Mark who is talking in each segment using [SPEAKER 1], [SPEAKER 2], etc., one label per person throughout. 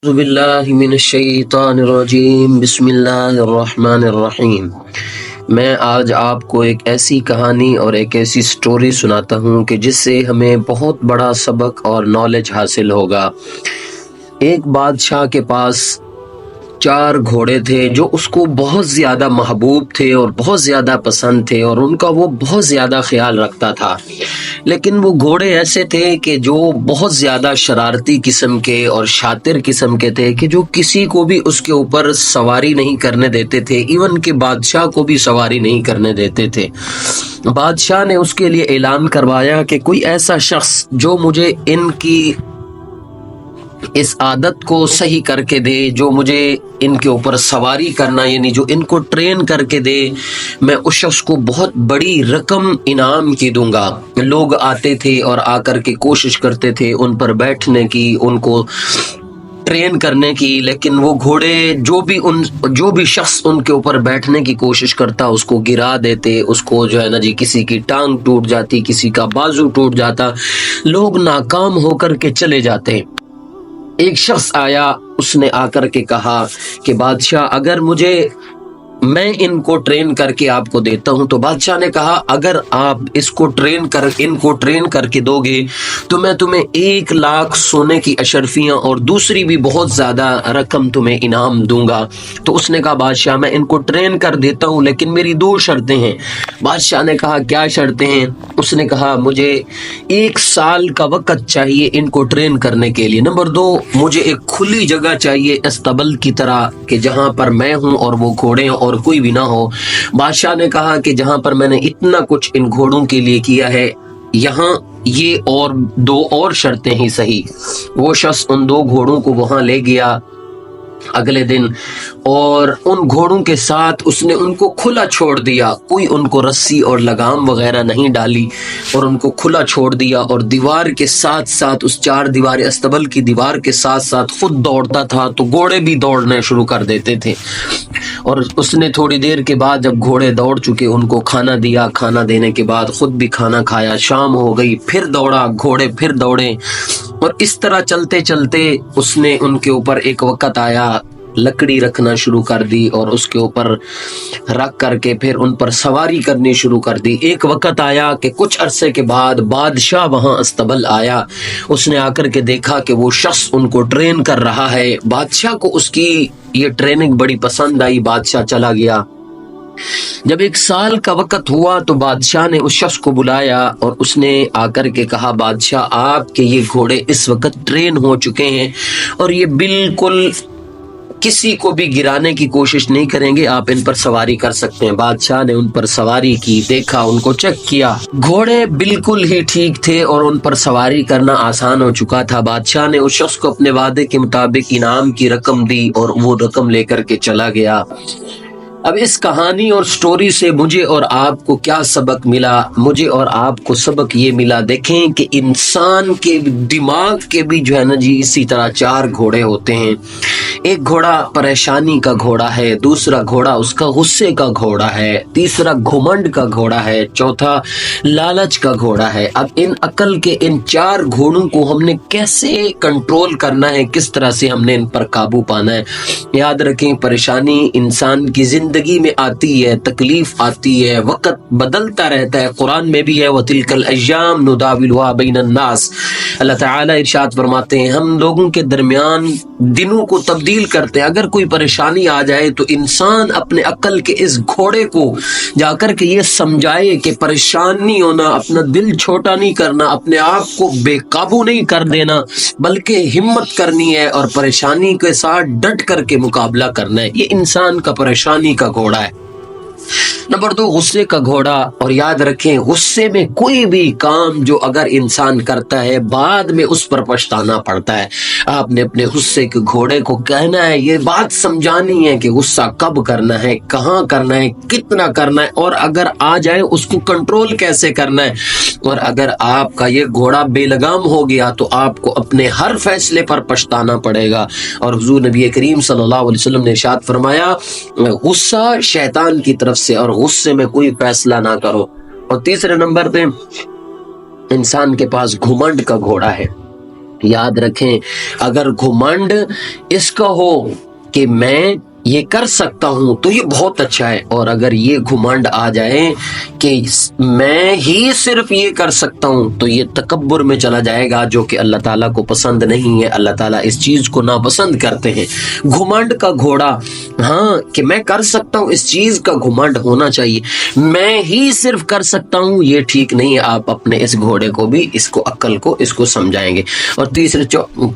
[SPEAKER 1] اعوذ باللہ من الشیطان الرجیم بسم اللہ الرحمن الرحیم۔ میں آج آپ کو ایک ایسی کہانی اور ایک ایسی سٹوری سناتا ہوں کہ جس سے ہمیں بہت بڑا سبق اور نالج حاصل ہوگا۔ ایک بادشاہ کے پاس 4 گھوڑے تھے جو اس کو بہت زیادہ محبوب تھے اور بہت زیادہ پسند تھے اور ان کا وہ بہت زیادہ خیال رکھتا تھا، لیکن وہ گھوڑے ایسے تھے کہ جو بہت زیادہ شرارتی قسم کے اور شاطر قسم کے تھے کہ جو کسی کو بھی اس کے اوپر سواری نہیں کرنے دیتے تھے، ایون کہ بادشاہ کو بھی سواری نہیں کرنے دیتے تھے۔ بادشاہ نے اس کے لیے اعلان کروایا کہ کوئی ایسا شخص جو مجھے ان کی اس عادت کو صحیح کر کے دے، جو مجھے ان کے اوپر سواری کرنا یعنی جو ان کو ٹرین کر کے دے، میں اس شخص کو بہت بڑی رقم انعام کی دوں گا۔ لوگ آتے تھے اور آ کر کے کوشش کرتے تھے ان پر بیٹھنے کی، ان کو ٹرین کرنے کی، لیکن وہ گھوڑے جو بھی شخص ان کے اوپر بیٹھنے کی کوشش کرتا اس کو گرا دیتے، اس کو جو ہے نا جی کسی کی ٹانگ ٹوٹ جاتی، کسی کا بازو ٹوٹ جاتا، لوگ ناکام ہو کر کے چلے جاتے۔ ایک شخص آیا، اس نے آ کر کے کہا کہ بادشاہ اگر میں ان کو ٹرین کر کے آپ کو دیتا ہوں، تو بادشاہ نے کہا اگر آپ ان کو ٹرین کر کے دو گے تو میں تمہیں 1 لاکھ سونے کی اشرفیاں اور دوسری بھی بہت زیادہ رقم تمہیں انعام دوں گا۔ تو اس نے کہا بادشاہ میں ان کو ٹرین کر دیتا ہوں، لیکن میری 2 شرطیں ہیں۔ بادشاہ نے کہا کیا شرطیں ہیں؟ اس نے کہا مجھے 1 سال کا وقت چاہیے ان کو ٹرین کرنے کے لیے۔ نمبر 2، مجھے ایک کھلی جگہ چاہیے استبل کی طرح کہ جہاں پر میں ہوں اور وہ گھوڑے اور کوئی بھی نہ ہو۔ بادشاہ نے کہا کہ جہاں پر میں نے اتنا کچھ ان گھوڑوں کے لیے کیا ہے، یہاں یہ اور 2 اور شرطیں ہی صحیح۔ وہ شخص ان 2 گھوڑوں کو وہاں لے گیا اگلے دن، اور ان گھوڑوں کے ساتھ اس نے ان کو کھلا چھوڑ دیا، کوئی ان کو رسی اور لگام وغیرہ نہیں ڈالی، اور ان کو کھلا چھوڑ دیا، اور دیوار کے ساتھ ساتھ اس 4 دیوار استبل کی دیوار کے ساتھ ساتھ خود دوڑتا تھا تو گھوڑے بھی دوڑنے شروع کر دیتے تھے۔ اور اس نے تھوڑی دیر کے بعد جب گھوڑے دوڑ چکے ان کو کھانا دیا، کھانا دینے کے بعد خود بھی کھانا کھایا، شام ہو گئی، پھر دوڑا، گھوڑے پھر دوڑے، اور اس طرح چلتے چلتے اس نے ان کے اوپر ایک وقت آیا، لکڑی رکھنا شروع کر دی اور اس کے اوپر رکھ کر کے پھر ان پر سواری کرنی شروع کر دی۔ ایک وقت آیا کہ کچھ عرصے کے بعد بادشاہ وہاں استبل آیا، اس نے آ کر کے دیکھا کہ وہ شخص ان کو ٹرین کر رہا ہے۔ بادشاہ کو اس کی یہ ٹریننگ بڑی پسند آئی، بادشاہ چلا گیا۔ جب 1 سال کا وقت ہوا تو بادشاہ نے اس شخص کو بلایا اور اس نے آ کر کے کہا بادشاہ آپ کے یہ گھوڑے اس وقت ٹرین ہو چکے ہیں اور یہ بالکل کسی کو بھی گرانے کی کوشش نہیں کریں گے، آپ ان پر سواری کر سکتے ہیں۔ بادشاہ نے ان پر سواری کی، دیکھا، ان کو چیک کیا، گھوڑے بالکل ہی ٹھیک تھے اور ان پر سواری کرنا آسان ہو چکا تھا۔ بادشاہ نے اس شخص کو اپنے وعدے کے مطابق انعام کی رقم دی اور وہ رقم لے کر کے چلا گیا۔ اب اس کہانی اور سٹوری سے مجھے اور آپ کو کیا سبق ملا؟ مجھے اور آپ کو سبق یہ ملا، دیکھیں کہ انسان کے دماغ کے بھی جو ہے نا جی اسی طرح 4 گھوڑے ہوتے ہیں۔ ایک گھوڑا پریشانی کا گھوڑا ہے، دوسرا گھوڑا اس کا غصے کا گھوڑا ہے، تیسرا گھمنڈ کا گھوڑا ہے، چوتھا لالچ کا گھوڑا ہے۔ اب ان عقل کے ان 4 گھوڑوں کو ہم نے کیسے کنٹرول کرنا ہے، کس طرح سے ہم نے ان پر قابو پانا ہے؟ یاد رکھیں پریشانی انسان کی زندگی میں آتی ہے، تکلیف آتی ہے، وقت بدلتا رہتا ہے۔ قرآن میں بھی ہے وَتِلْكَ الْأَيَّامُ نُدَاوِلُهَا بَيْنَ النَّاسِ۔ اللہ تعالیٰ ارشاد فرماتے ہیں ہم لوگوں کے درمیان دنوں کو تبدیل کرتے ہیں۔ اگر کوئی پریشانی آ جائے تو انسان اپنے عقل کے اس گھوڑے کو جا کر کے یہ سمجھائے کہ پریشان نہیں ہونا، اپنا دل چھوٹا نہیں کرنا، اپنے آپ کو بے قابو نہیں کر دینا، بلکہ ہمت کرنی ہے اور پریشانی کے ساتھ ڈٹ کر کے مقابلہ کرنا ہے۔ یہ انسان کا پریشانی کا گھوڑا ہے۔ نمبر 2 غصے کا گھوڑا، اور یاد رکھیں غصے میں کوئی بھی کام جو اگر انسان کرتا ہے بعد میں اس پر پچھتانا پڑتا ہے۔ آپ نے اپنے غصے کے گھوڑے کو کہنا ہے، یہ بات سمجھانی ہے کہ غصہ کب کرنا ہے، کہاں کرنا ہے، کتنا کرنا ہے، اور اگر آ جائے اس کو کنٹرول کیسے کرنا ہے۔ اور اگر آپ کا یہ گھوڑا بے لگام ہو گیا تو آپ کو اپنے ہر فیصلے پر پچھتانا پڑے گا۔ اور حضور نبی کریم صلی اللہ علیہ وسلم نے ارشاد فرمایا غصہ شیطان کی طرف سے، اور غصے میں کوئی فیصلہ نہ کرو۔ اور تیسرے نمبر پہ انسان کے پاس گھمنڈ کا گھوڑا ہے۔ یاد رکھیں، اگر گھمنڈ اس کا ہو کہ میں یہ کر سکتا ہوں تو یہ بہت اچھا ہے، اور اگر یہ گھمنڈ آ جائے کہ میں ہی صرف یہ کر سکتا ہوں تو یہ تکبر میں چلا جائے گا، جو کہ اللہ تعالیٰ کو پسند نہیں ہے۔ اللہ تعالیٰ اس چیز کو ناپسند کرتے ہیں۔ گھمنڈ کا گھوڑا، ہاں کہ میں کر سکتا ہوں، اس چیز کا گھمنڈ ہونا چاہیے۔ میں ہی صرف کر سکتا ہوں یہ ٹھیک نہیں ہے۔ آپ اپنے اس گھوڑے کو بھی، اس کو عقل کو، اس کو سمجھائیں گے۔ اور تیسرے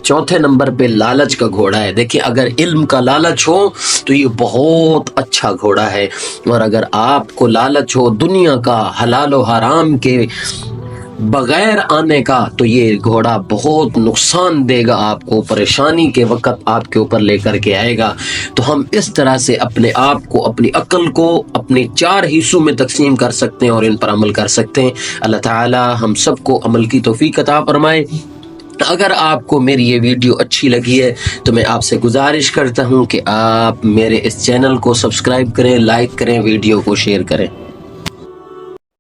[SPEAKER 1] چوتھے نمبر پہ لالچ کا گھوڑا ہے۔ دیکھیں، اگر علم کا لالچ ہو تو یہ بہت اچھا گھوڑا ہے، اور اگر آپ کو لالچ ہو دنیا کا، حلال و حرام کے بغیر آنے کا، تو یہ گھوڑا بہت نقصان دے گا آپ کو، پریشانی کے وقت آپ کے اوپر لے کر کے آئے گا۔ تو ہم اس طرح سے اپنے آپ کو، اپنی عقل کو اپنے 4 حصوں میں تقسیم کر سکتے ہیں اور ان پر عمل کر سکتے ہیں۔ اللہ تعالی ہم سب کو عمل کی توفیق عطا فرمائے۔ اگر آپ کو میری یہ ویڈیو اچھی لگی ہے تو میں آپ سے گزارش کرتا ہوں کہ آپ میرے اس چینل کو سبسکرائب کریں، لائک کریں، ویڈیو کو شیئر کریں۔